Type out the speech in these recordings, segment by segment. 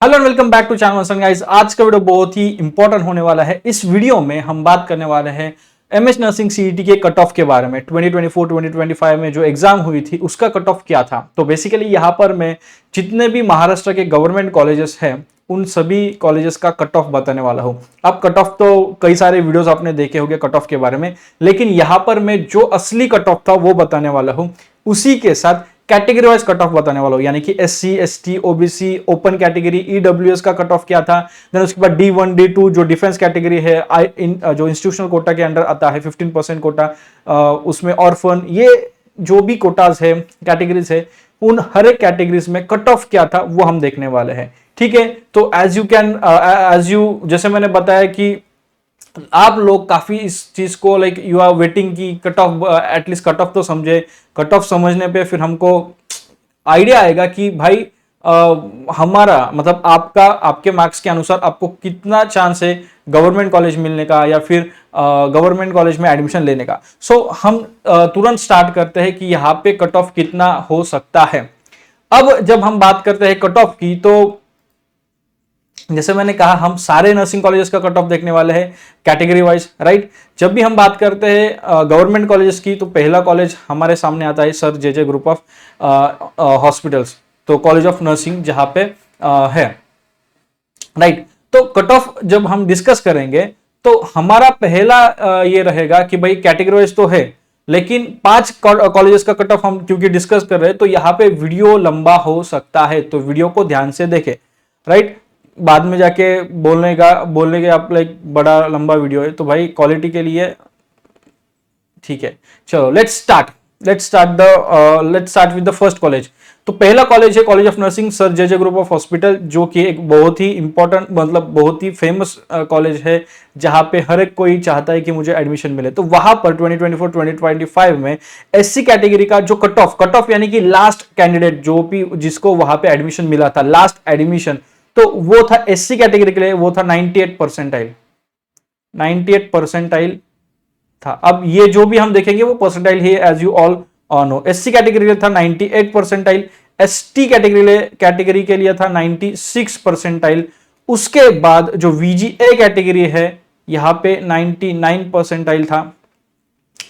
Hello and welcome back to channel guys. आज का video बहुत ही इंपॉर्टेंट होने वाला है। इस वीडियो में हम बात करने वाले हैं एमएस नर्सिंग सीईटी के कट ऑफ के बारे में। 2024-2025 में जो एग्जाम हुई थी उसका कट ऑफ क्या था। तो बेसिकली यहाँ पर मैं जितने भी महाराष्ट्र के गवर्नमेंट कॉलेजेस हैं उन सभी कॉलेजेस का कट ऑफ बताने वाला हूँ। अब कट ऑफ तो कई सारे वीडियोस आपने देखे होंगे कट ऑफ के बारे में, लेकिन यहाँ पर मैं जो असली कट ऑफ था वो बताने वाला हूँ। उसी के साथ कैटेगरी वाइज कट ऑफ बताने वाला हूं, यानी कि SC, ST, OBC, open category, EWS का कट ऑफ क्या था। देन उसके बाद D1, D2 जो डिफेंस कैटेगरी है, जो इंस्टीट्यूशनल कोटा के अंडर आता है 15% कोटा, उसमें ऑर्फन, ये जो भी कोटाज है, कैटेगरीज है, उन हर एक कैटेगरीज में कट ऑफ क्या था वो हम देखने वाले हैं। ठीक है, तो एज यू जैसे मैंने बताया कि आप लोग काफी इस चीज को लाइक यू आर वेटिंग की cut off, at least cut off तो समझे। कट ऑफ समझने पे फिर हमको आइडिया आएगा कि भाई हमारा मतलब आपके मार्क्स के अनुसार आपको कितना चांस है गवर्नमेंट कॉलेज मिलने का या फिर गवर्नमेंट कॉलेज में एडमिशन लेने का। सो हम तुरंत स्टार्ट करते हैं कि यहाँ पे कट ऑफ कितना हो सकता है। अब जब हम बात करते हैं कट ऑफ की, तो जैसे मैंने कहा हम सारे नर्सिंग कॉलेजेस का कट ऑफ देखने वाले हैं कैटेगरी वाइज, राइट। जब भी हम बात करते हैं गवर्नमेंट कॉलेजेस की, तो पहला कॉलेज हमारे सामने आता है sir J group of hospitals, तो कॉलेज ऑफ नर्सिंग जहां पे है, राइट। तो कट ऑफ जब हम डिस्कस करेंगे तो हमारा पहला ये रहेगा कि भाई कैटेगरी वाइज तो है, लेकिन 5 कॉलेजेस का कट ऑफ हम क्योंकि डिस्कस कर रहे हैं तो यहाँ पे वीडियो लंबा हो सकता है, तो वीडियो को ध्यान से देखें, राइट। बाद में जाके बोलने के आप लाइक बड़ा लंबा वीडियो है, तो भाई क्वालिटी के लिए ठीक है। चलो let's start with the first college. तो पहला कॉलेज है college of nursing sir J group of hospital, जो कि एक बहुत ही इंपॉर्टेंट मतलब बहुत ही फेमस कॉलेज है, जहां पे हर एक कोई चाहता है कि मुझे एडमिशन मिले। तो वहां पर 2024-2025 में एससी कैटेगरी का जो कट ऑफ यानी कि लास्ट कैंडिडेट जो भी जिसको वहां पे एडमिशन मिला था, लास्ट एडमिशन, तो वो था एससी कैटेगरी के लिए, वो था 98 परसेंटाइल था। अब ये जो भी हम देखेंगे वो परसेंटाइल ही as you all know. SC category के लिए था 98 परसेंटाइल, एसटी कैटेगरी के लिए था 96 परसेंटाइल। उसके बाद जो वीजीए कैटेगरी है यहां पे 99 परसेंटाइल था।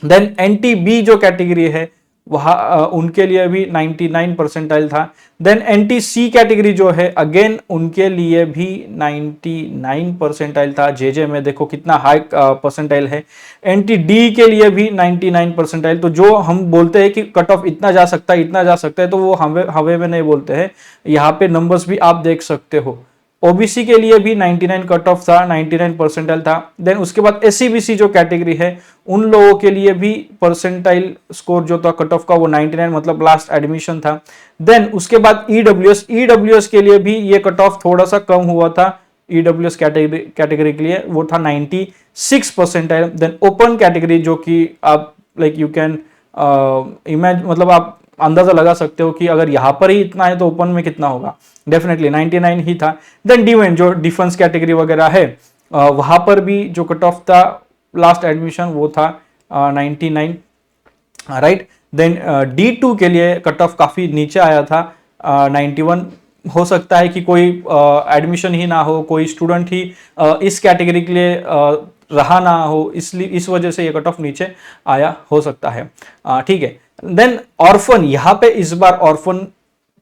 देन एनटीबी जो कैटेगरी है वहां उनके लिए भी 99 परसेंटाइल था। देन एनटीसी कैटेगरी जो है अगेन उनके लिए भी 99 परसेंटाइल था। जेजे में देखो कितना हाई परसेंटाइल है। एनटीडी के लिए भी 99 परसेंटाइल। तो जो हम बोलते हैं कि कट ऑफ इतना जा सकता है तो वो हवे में नहीं बोलते हैं, यहाँ पे नंबर्स भी आप देख सकते हो। ओबीसी के लिए भी 99 कट ऑफ था, 99 परसेंटाइल था। देन उसके बाद एससीबीसी जो कैटेगरी है उन लोगों के लिए भी परसेंटाइल स्कोर जो था कट ऑफ का वो 99 मतलब लास्ट एडमिशन था। देन उसके बाद ईडब्ल्यूएस के लिए भी ये कट ऑफ थोड़ा सा कम हुआ था। ईडब्ल्यूएस कैटेगरी के लिए वो था 96 परसेंटाइल। देन ओपन कैटेगरी जो कि आप लाइक यू कैन इमेज मतलब आप अंदाजा लगा सकते हो कि अगर यहां पर ही इतना है तो ओपन में कितना होगा, डेफिनेटली 99 ही था। देन D1 जो डिफेंस कैटेगरी वगैरह है वहां पर भी जो कट ऑफ था लास्ट एडमिशन वो था 99, राइट। देन D2 के लिए कट ऑफ काफी नीचे आया था 91। हो सकता है कि कोई एडमिशन ही ना हो, कोई स्टूडेंट ही इस कैटेगरी के लिए रहा ना हो, इसलिए इस वजह से ये कट ऑफ नीचे आया हो सकता है, ठीक है। देन ऑर्फन, यहाँ पे इस बार ऑर्फन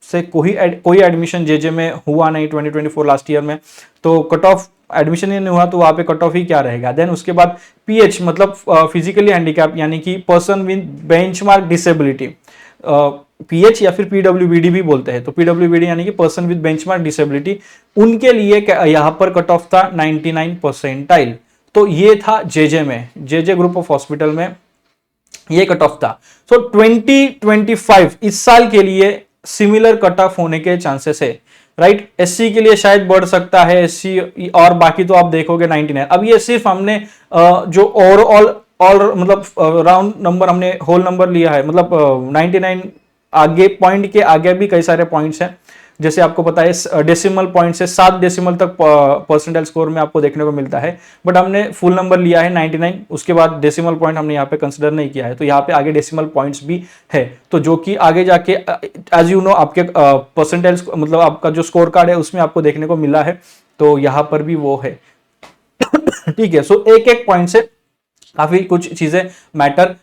से कोई एडमिशन जेजे में हुआ नहीं 2024 लास्ट ईयर में, तो कट ऑफ एडमिशन ही नहीं हुआ तो वहां पे कट ऑफ ही क्या रहेगा। देन उसके बाद पीएच मतलब फिजिकली हैंडीकैप यानी कि person with benchmark disability, pH या फिर पीडब्ल्यूबीडी भी बोलते हैं, तो पीडब्ल्यूबीडी यानी कि पर्सन विद बेंचमार्क डिसेबिलिटी, उनके लिए यहाँ पर कट ऑफ था 99 परसेंटाइल। तो ये था जेजे में, जेजे ग्रुप ऑफ हॉस्पिटल में ये कट ऑफ था। सो 2025 इस साल के लिए सिमिलर कट ऑफ होने के चांसेस है, राइट। एससी के लिए शायद बढ़ सकता है, एससी और बाकी तो आप देखोगे 99। अब ये सिर्फ हमने जो ओवरऑल मतलब राउंड नंबर हमने होल नंबर लिया है, मतलब 99 आगे पॉइंट के आगे भी कई सारे पॉइंट्स हैं, जैसे आपको पता है डेसिमल पॉइंट से 7 डेसिमल तक परसेंटाइल स्कोर में आपको देखने को मिलता है, बट हमने फुल नंबर लिया है 99, उसके बाद डेसिमल पॉइंट हमने यहाँ पे कंसिडर नहीं किया है, तो यहाँ पे आगे डेसिमल पॉइंट्स भी है, तो जो कि आगे जाके एज यू नो आपके परसेंटाइल मतलब आपका जो स्कोर कार्ड है उसमें आपको देखने को मिला है, तो यहाँ पर भी वो है। ठीक है, सो एक एक पॉइंट से काफी कुछ चीजें मैटर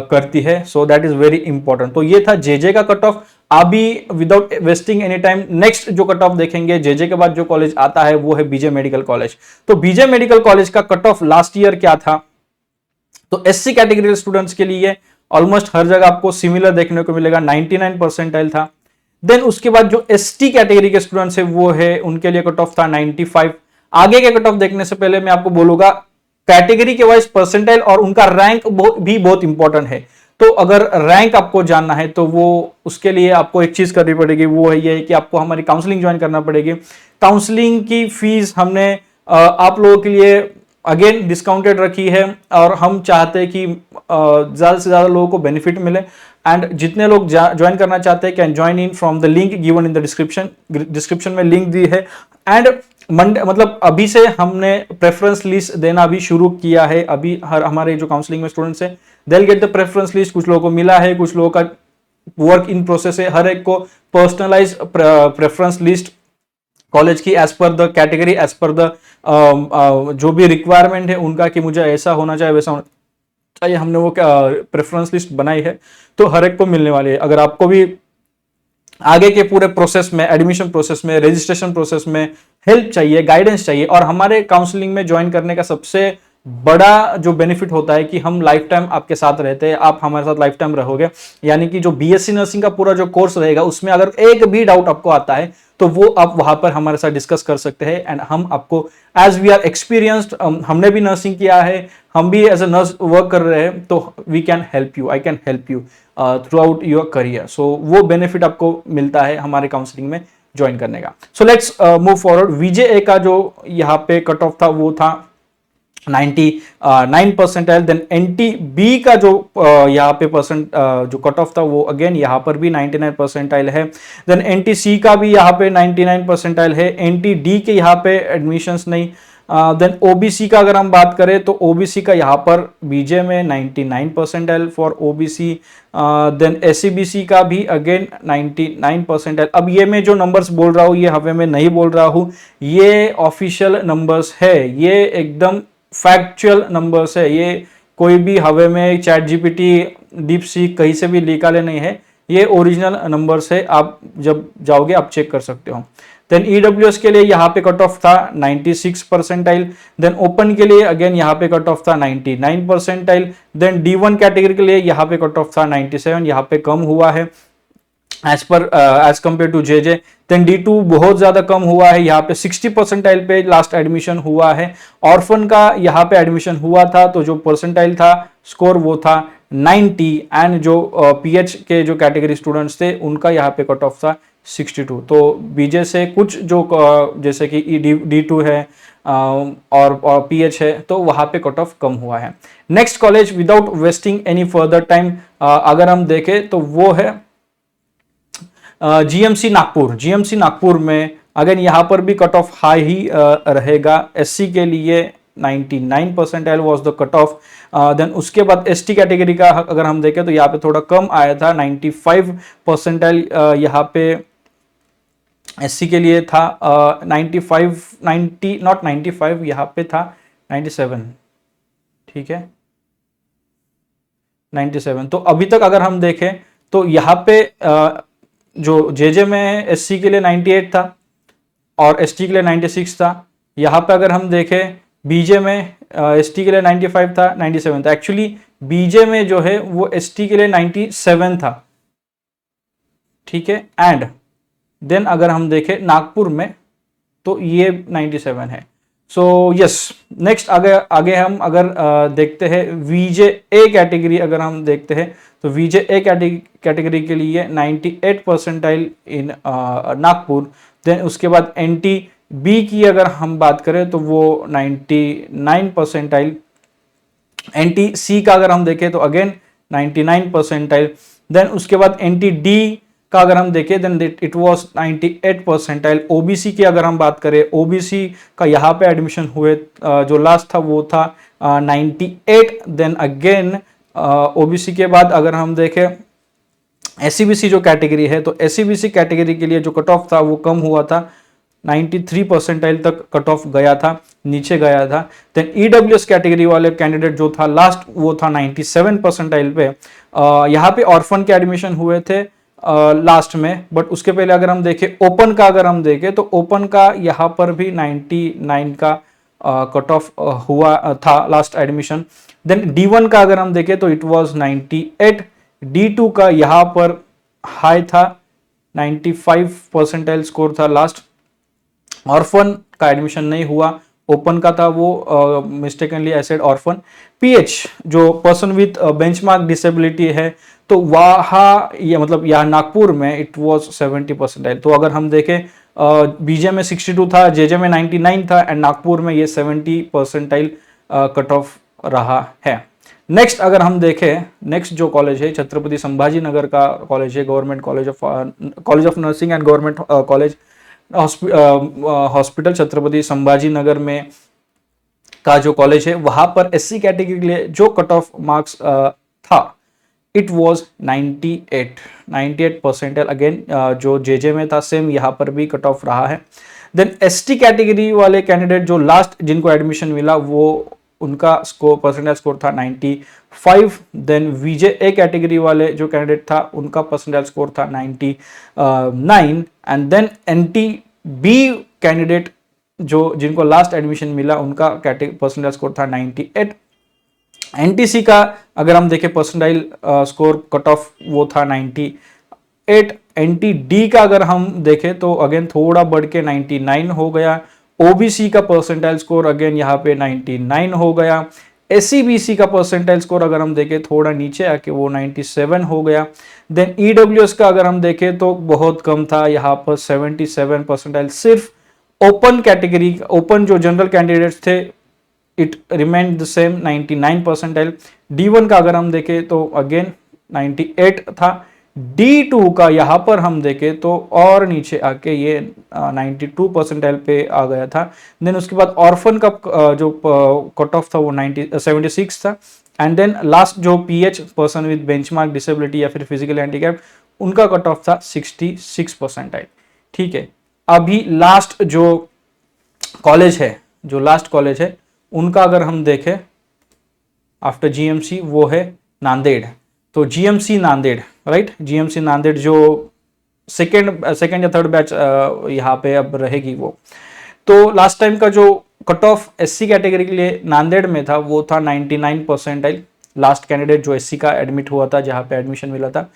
करती है, सो दैट इज वेरी इंपॉर्टेंट। तो ये था जेजे का कट ऑफ। अभी without wasting any time next जो कट ऑफ देखेंगे, जेजे के बाद जो कॉलेज आता है वो है बीजे मेडिकल कॉलेज। तो बीजे मेडिकल कॉलेज का कट ऑफ लास्ट ईयर क्या था, तो एससी कैटेगरी स्टूडेंट्स के लिए ऑलमोस्ट हर जगह आपको सिमिलर देखने को मिलेगा, 99 परसेंटाइल था। देन उसके बाद जो एसटी कैटेगरी के स्टूडेंट्स है वो है, उनके लिए कट ऑफ था 95। आगे के कट ऑफ देखने से पहले मैं आपको बोलूंगा कैटेगरी के वाइज परसेंटाइल और उनका रैंक भी बहुत इंपॉर्टेंट है। तो अगर रैंक आपको जानना है तो वो उसके लिए आपको एक चीज करनी पड़ेगी, वो है ये कि आपको हमारी काउंसलिंग ज्वाइन करना पड़ेगी। काउंसलिंग की फीस हमने आप लोगों के लिए अगेन डिस्काउंटेड रखी है, और हम चाहते हैं कि ज्यादा से ज्यादा लोगों को बेनिफिट मिले, एंड जितने लोग ज्वाइन करना चाहते हैं can join in from the link given in the description में लिंक दी है। एंड मंडे मतलब अभी से हमने प्रेफरेंस लिस्ट देना भी शुरू किया है। अभी हमारे जो काउंसलिंग में स्टूडेंट्स हैं they will get the preference list, कुछ लोगों को मिला है, कुछ लोगों का वर्क इन प्रोसेस है। हर एक को पर्सनलाइज प्रेफरेंस लिस्ट कॉलेज की as per the category, as per the जो भी रिक्वायरमेंट है उनका कि मुझे ऐसा होना चाहिए वैसा होना चाहिए, हमने वो प्रेफरेंस लिस्ट बनाई है, तो हर एक को मिलने वाली है। अगर आपको भी आगे के पूरे प्रोसेस में, एडमिशन प्रोसेस में, रजिस्ट्रेशन प्रोसेस में हेल्प चाहिए, गाइडेंस चाहिए, और हमारे काउंसलिंग में ज्वाइन करने का सबसे बड़ा जो बेनिफिट होता है कि हम लाइफ टाइम आपके साथ रहते हैं, आप हमारे साथ लाइफ टाइम रहोगे। यानी कि जो बीएससी नर्सिंग का पूरा जो कोर्स रहेगा उसमें अगर एक भी डाउट आपको आता है तो वो आप वहां पर हमारे साथ डिस्कस कर सकते हैं, एंड हम आपको एज वी आर एक्सपीरियंस्ड, हमने भी नर्सिंग किया है, हम भी एज ए नर्स वर्क कर रहे हैं, तो we can help you, I can help you throughout your career. So वो बेनिफिट आपको मिलता है हमारे काउंसलिंग में ज्वाइन करने का। So let's move forward. VJ का जो यहाँ पे कट ऑफ था वो था 99 परसेंटाइल। देन एनटी बी का जो यहाँ पे जो कट ऑफ था वो अगेन यहाँ पर भी 99 परसेंटाइल है। देन एनटी सी का भी यहाँ पे 99 परसेंटाइल है। एनटी डी के यहाँ पे एडमिशंस नहीं। देन ओबीसी का अगर हम बात करें तो ओबीसी का यहाँ पर बीजे में 99 percentile for OBC. Then SEBC का भी अगेन 99 परसेंटाइल। अब ये मैं जो नंबर्स बोल रहा हूँ ये हवे में नहीं बोल रहा हूँ, ये ऑफिशियल नंबर्स है, ये एकदम फैक्चुअल नंबर्स है, ये कोई भी हवे में चैट जीपीटी, डीप सीक कहीं से भी निकाले नहीं है, ये ओरिजिनल नंबर्स है, आप जब जाओगे आप चेक कर सकते हो। देन ईडब्ल्यूएस के लिए यहाँ पे कट ऑफ था 96 परसेंटाइल। देन ओपन के लिए अगेन यहाँ पे कट ऑफ था 99 परसेंटाइल। देन D1 कैटेगरी के लिए यहाँ पे कट ऑफ था 97, यहाँ पे कम हुआ है as compare to JJ. Then D2 बहुत ज्यादा कम हुआ है, यहाँ पे 60 परसेंटाइल पे लास्ट एडमिशन हुआ है। ऑर्फन का यहाँ पे एडमिशन हुआ था तो जो परसेंटाइल था स्कोर वो था 90, एंड जो पीएच के जो कैटेगरी स्टूडेंट्स थे उनका यहाँ पे कट ऑफ था 62। तो बीजे से कुछ जो जैसे कि D2 है और पीएच है तो वहां पे कट ऑफ कम हुआ है। Next college without wasting any further time अगर हम देखें तो वो है जीएमसी नागपुर। जीएमसी नागपुर में अगेन यहाँ पर भी कट ऑफ हाई ही रहेगा। एससी के लिए 99 percentile was the cut off. Then उसके बाद एसटी कैटेगरी का अगर हम देखें तो यहाँ पे थोड़ा कम आया था, 95 परसेंटाइल यहाँ पे एससी के लिए था। 90 नॉट 95, यहाँ पे था 97, ठीक है 97। तो अभी तक अगर हम देखें तो यहाँ पे जो जेजे में है एससी के लिए 98 था और एसटी के लिए 96 था। यहाँ पे अगर हम देखें बीजे में एसटी के लिए 95 था, 97 था। एक्चुअली बीजे में जो है वो एसटी के लिए 97 था, ठीक है। एंड देन अगर हम देखें नागपुर में तो ये 97 है। सो यस, नेक्स्ट आगे हम अगर देखते हैं वीजे ए कैटेगरी, अगर हम देखते हैं तो वीजे ए कैटेगरी के लिए 98 परसेंटाइल इन नागपुर। देन उसके बाद एनटी बी की अगर हम बात करें तो वो 99 परसेंटाइल। एनटी सी का अगर हम देखें तो अगेन 99 परसेंटाइल। देन उसके बाद एनटी डी का अगर हम देखें then it was 98 percentile. OBC की अगर हम बात करें, ओबीसी का यहाँ पे एडमिशन हुए जो लास्ट था वो था 98। देन अगेन ओबीसी के बाद अगर हम देखें एससीबीसी जो कैटेगरी है, तो एससीबीसी कैटेगरी के लिए जो कट ऑफ था वो कम हुआ था, 93 परसेंटाइल तक कट ऑफ गया था, नीचे गया था। देन ईडब्ल्यूएस कैटेगरी वाले कैंडिडेट जो था लास्ट वो था 97 परसेंटाइल पे। यहाँ पे ऑर्फन के एडमिशन हुए थे लास्ट में, बट उसके पहले अगर हम देखें ओपन का, अगर हम देखें तो ओपन का यहाँ पर भी 99 का कट ऑफ हुआ था लास्ट एडमिशन। देन D1 का अगर हम देखें तो इट वाज 98। D2 का यहाँ पर हाई था, 95 परसेंटाइल स्कोर था लास्ट। ऑर्फन का एडमिशन नहीं हुआ, ओपन का था वो mistakenly I said orphan. PH जो पर्सन विथ बेंचमार्क डिसेबिलिटी है, तो वहाँ ये मतलब यहाँ नागपुर में इट वाज 70 परसेंटाइल। तो अगर हम देखें बीजे में 62 था, जेजे में 99 था एंड नागपुर में ये 70 परसेंटाइल कट ऑफ रहा है। नेक्स्ट अगर हम देखें, नेक्स्ट जो कॉलेज है छत्रपति संभाजी नगर का कॉलेज है, government college of nursing and government college hospital Chhatrapati Sambhaji Nagar में का जो कॉलेज है, वहां पर एससी कैटेगरी के लिए जो कट ऑफ मार्क्स था इट वाज 98 परसेंटाइल। अगेन जो जेजे में था सेम यहाँ पर भी कट ऑफ रहा है। देन एसटी कैटेगरी वाले कैंडिडेट जो लास्ट जिनको एडमिशन मिला वो उनका स्कोर परसेंटाइल स्कोर था 95। देन वीजे ए कैटेगरी वाले जो कैंडिडेट था उनका परसेंटाइल स्कोर था 99। And then NT B candidate जो जिनको लास्ट एडमिशन मिला उनका परसेंटाइल स्कोर था 98। एनटीसी का अगर हम देखें परसेंटाइल स्कोर कट ऑफ वो था 98। एनटीडी का अगर हम देखें तो अगेन थोड़ा बढ़ के 99 हो गया। ओबीसी का परसेंटाइल स्कोर अगेन यहाँ पे 99 हो गया। एससीबीसी का परसेंटाइल स्कोर अगर हम देखें थोड़ा नीचे आके वो 97 हो गया। देन ईडब्ल्यूएस का अगर हम देखें तो बहुत कम था, यहाँ पर 77 परसेंटाइल। सिर्फ ओपन कैटेगरी, ओपन जो जनरल कैंडिडेट्स थे it remained the same 99 percentile. D1 का अगर हम देखें तो अगेन 98 था। D2 का यहाँ पर हम देखें तो और नीचे आके ये 92 परसेंटाइल पे आ गया था। देन उसके बाद ऑर्फन का जो कट ऑफ था वो 76 था। एंड देन लास्ट जो pH person with benchmark disability या फिर फिजिकल हैंडीकैप उनका कट ऑफ था 66 परसेंटाइल। ठीक है, अभी लास्ट जो कॉलेज है, जो लास्ट कॉलेज है उनका अगर हम देखें आफ्टर जीएमसी वो है नांदेड़। तो GMC Nanded, right, GMC Nanded जो सेकेंड या थर्ड बैच यहाँ पे अब रहेगी वो। तो लास्ट टाइम का जो कट ऑफ एससी कैटेगरी के लिए नांदेड़ में था वो था 99 परसेंटाइल। लास्ट कैंडिडेट जो एससी का एडमिट हुआ था जहाँ पे एडमिशन मिला था।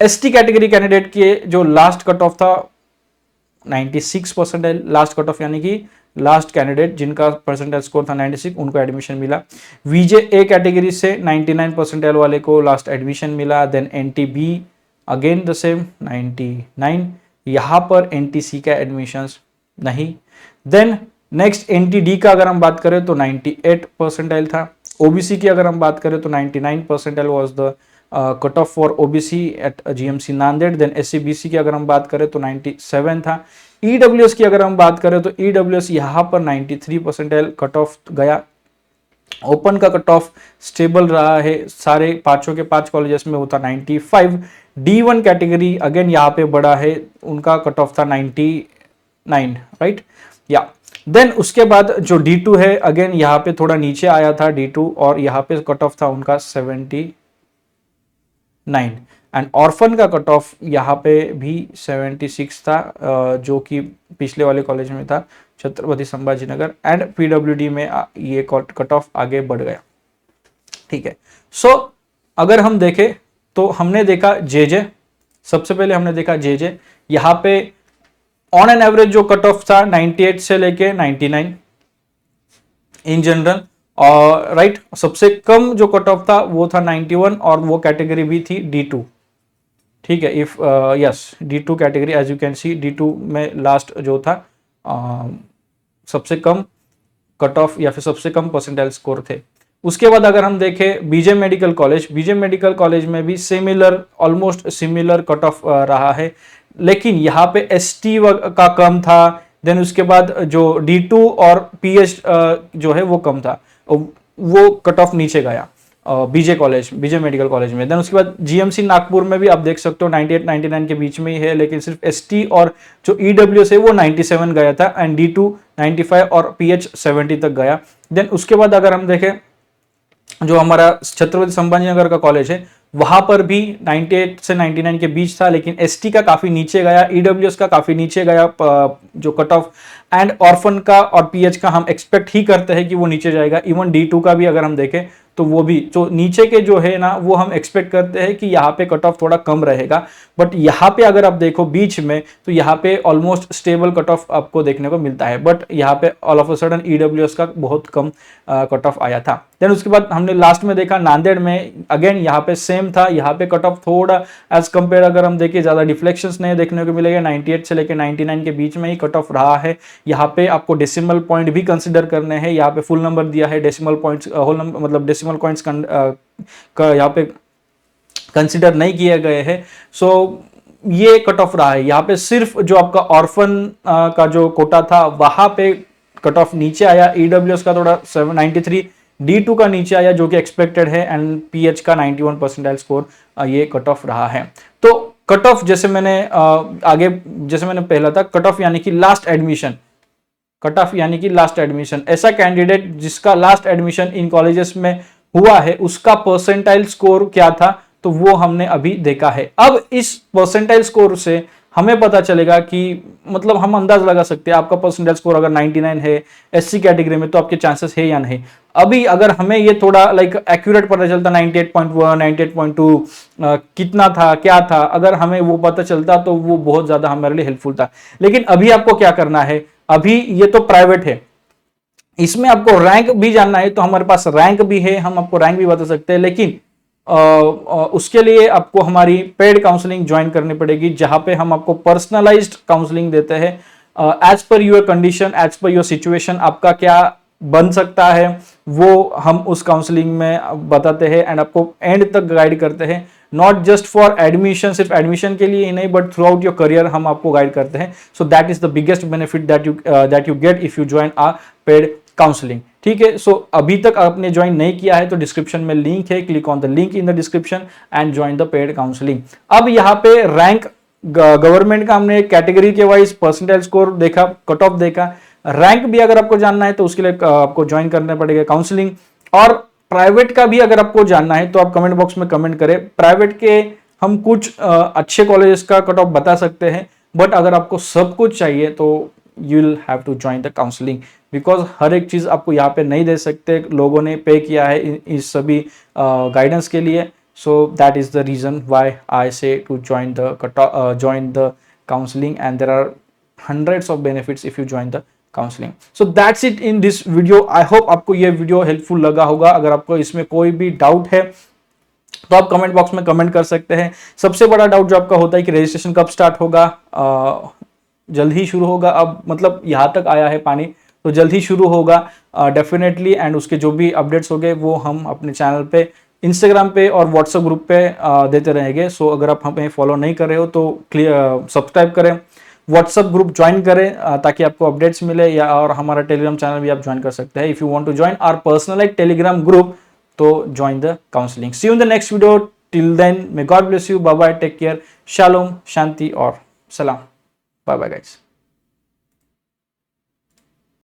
एसटी कैटेगरी कैंडिडेट के जो लास्ट कट ऑफ था 96 परसेंटाइल लास्ट कट ऑफ, यानी कि लास्ट कैंडिडेट जिनका परसेंटाइल स्कोर था 96 उनको एडमिशन मिला। वीजे ए कैटेगरी से 99 परसेंटाइल वाले को लास्ट एडमिशन मिला। Then NTB again the same 99, यहाँ पर एनटीसी का एडमिशंस नहीं। देन नेक्स्ट एनटीडी का अगर हम बात करें तो 98 परसेंटाइल था। ओबीसी की अगर हम बात करें तो 99 percentile was the cut off for OBC at GMC Nanded. Then SEBC की अगर हम बात करें तो 97 था। ईडब्ल्यूएस की अगर हम बात करें तो ईडब्ल्यूएस यहाँ पर 93 परसेंटाइल कट ऑफ गया। ओपन का कट ऑफ स्टेबल रहा है, सारे पांचों के पांच कॉलेजेस में होता 95। D1 कैटेगरी अगेन यहाँ पे बड़ा है, उनका कट ऑफ था 99, राइट या। देन उसके बाद जो D2 है अगेन यहाँ पे थोड़ा नीचे आया था D2 और यहाँ पे कट ऑफ था उनका 79। एंड ऑर्फन का कट ऑफ यहाँ पे भी 76 था जो कि पिछले वाले कॉलेज में था छत्रपति संभाजी नगर। एंड पीडब्ल्यूडी में ये कट ऑफ आगे बढ़ गया। ठीक है, सो अगर हम देखें तो हमने देखा जेजे, सबसे पहले हमने देखा जेजे, यहाँ पे ऑन एन एवरेज जो कट ऑफ था 98 से लेके 99 इन जनरल, और राइट सबसे कम जो कट ऑफ था वो था 91 और वो कैटेगरी भी थी D2। ठीक है, if yes D2 category as you can see D2 में लास्ट जो था सबसे कम कट ऑफ या फिर सबसे कम परसेंटाइल स्कोर थे उसके बाद अगर हम देखें बीजे मेडिकल कॉलेज में भी similar, almost similar cut off रहा है, लेकिन यहाँ पे एसटी का कम था। देन उसके बाद जो D2 और पीएच जो है वो कम था, वो कट ऑफ नीचे गया बीजे मेडिकल कॉलेज में। देन उसके बाद जीएमसी नागपुर में भी आप देख सकते हो 98 99 के बीच में ही है, लेकिन सिर्फ एसटी और जो ईडब्ल्यूएस है वो 97 गया था, एंड D2 95 और पीएच 70 तक गया। देन उसके बाद अगर हम देखें जो हमारा छत्रपति संभाजी नगर का कॉलेज है, वहां पर भी 98 से 99 के बीच था, लेकिन एसटी का काफी नीचे गया, ईडब्ल्यूएस का काफी नीचे गया जो कट ऑफ, एंड ऑर्फन का और पीएच का हम एक्सपेक्ट ही करते हैं कि वो नीचे जाएगा। इवन D2 का भी अगर हम देखें तो वो भी जो नीचे के जो है ना, वो हम एक्सपेक्ट करते हैं कि यहाँ पे कट ऑफ थोड़ा कम रहेगा, बट यहाँ पे अगर आप देखो बीच में तो यहाँ पे ऑलमोस्ट स्टेबल कट ऑफ आपको देखने को मिलता है, बट यहाँ पे all of a sudden EWS का बहुत कम कट ऑफ आया था। देन उसके बाद हमने लास्ट में देखा नांदेड़ में, अगेन यहाँ पे सेम था, यहाँ पे कट ऑफ थोड़ा एज कंपेयर अगर हम देखें ज्यादा डिफ्लेक्शंस नहीं देखने को मिलेगा, 98 से लेकर 99 के बीच में ही कट ऑफ रहा है। यहाँ पे आपको डेसिमल पॉइंट भी कंसिडर करने हैं, यहाँ पे फुल नंबर दिया है, डेसिमल पॉइंट्स होल नंबर मतलब डेसिमल पॉइंट्स का यहाँ पे कंसिडर नहीं किए गए हैं। सो ये कट ऑफ रहा है। यहाँ पे सिर्फ जो आपका ऑर्फन का जो कोटा था वहां पे कट ऑफ नीचे आया, ईडब्ल्यूएस का थोड़ा 793, D2 का नीचे आया जो कि एक्सपेक्टेड है, एंड पीएच का 91 परसेंटाइल स्कोर ये कट ऑफ रहा है। तो कट ऑफ जैसे मैंने पहला था, कट ऑफ यानी कि लास्ट एडमिशन, कट ऑफ यानी कि लास्ट एडमिशन, ऐसा कैंडिडेट जिसका लास्ट एडमिशन इन कॉलेजेस में हुआ है उसका परसेंटाइल स्कोर क्या था, तो वो हमने अभी देखा है। अब इस परसेंटाइल स्कोर से हमें पता चलेगा कि मतलब हम अंदाज लगा सकते हैं आपका परसेंटाइल स्कोर अगर 99 है एससी कैटेगरी में तो आपके चांसेस है या नहीं। अभी अगर हमें ये थोड़ा लाइक एक्यूरेट पता चलता 98.1 98.2 कितना था क्या था, अगर हमें वो पता चलता तो वो बहुत ज्यादा हमारे लिए हेल्पफुल था। लेकिन अभी आपको क्या करना है, अभी ये तो प्राइवेट है, इसमें आपको रैंक भी जानना है, तो हमारे पास रैंक भी है, हम आपको रैंक भी बता सकते हैं, लेकिन उसके लिए आपको हमारी पेड काउंसलिंग ज्वाइन करनी पड़ेगी, जहां पे हम आपको पर्सनलाइज्ड काउंसलिंग देते हैं as per your condition, as per your situation, आपका क्या बन सकता है वो हम उस काउंसलिंग में बताते हैं, एंड आपको एंड तक गाइड करते हैं, नॉट जस्ट फॉर एडमिशन, सिर्फ एडमिशन के लिए ही नहीं but throughout your career हम आपको गाइड करते हैं। So that is the biggest benefit that you get if you join a paid counselling. ठीक है, सो अभी तक आपने ज्वाइन नहीं किया है तो डिस्क्रिप्शन में लिंक है, click on the link in the description and join the paid counselling. अब यहाँ पे रैंक गवर्नमेंट का हमने कैटेगरी के वाइज परसेंटाइल स्कोर देखा, कट ऑफ देखा, रैंक भी अगर आपको जानना है तो उसके लिए आपको ज्वाइन करना पड़ेगा काउंसलिंग। और प्राइवेट का भी अगर आपको जानना है तो आप कमेंट बॉक्स में कमेंट करें, प्राइवेट के हम कुछ अच्छे कॉलेजेस का कट ऑफ बता सकते हैं, बट अगर आपको सब कुछ चाहिए तो you will have to join the counselling, because हर एक चीज आपको यहाँ पे नहीं दे सकते, लोगों ने पे किया है इस सभी गाइडेंस के लिए। So that is the reason why I say to join the counselling, and there are hundreds of benefits if you join the counselling. So that's it in this video. I hope आपको ये video helpful लगा होगा। अगर आपको इसमें कोई भी doubt है तो आप कमेंट बॉक्स में कमेंट कर सकते हैं। सबसे बड़ा डाउट जो आपका होता है कि रजिस्ट्रेशन कब स्टार्ट होगा, जल्द ही शुरू होगा। अब मतलब यहाँ तक आया है पानी तो जल्द ही शुरू होगा डेफिनेटली, एंड उसके जो भी अपडेट्स होंगे वो हम अपने चैनल पे, इंस्टाग्राम पे और व्हाट्सएप ग्रुप पे देते रहेंगे। सो अगर आप हमें फॉलो नहीं कर रहे हो तो सब्सक्राइब करें, व्हाट्सएप ग्रुप ज्वाइन करें ताकि आपको अपडेट्स मिले, या और हमारा टेलीग्राम चैनल भी आप ज्वाइन कर सकते हैं। If you want to join our personalised Telegram group तो join the counselling. See you in the next video, till then may God bless you, bye bye, take care, shalom, शांति और सलाम, bye bye guys.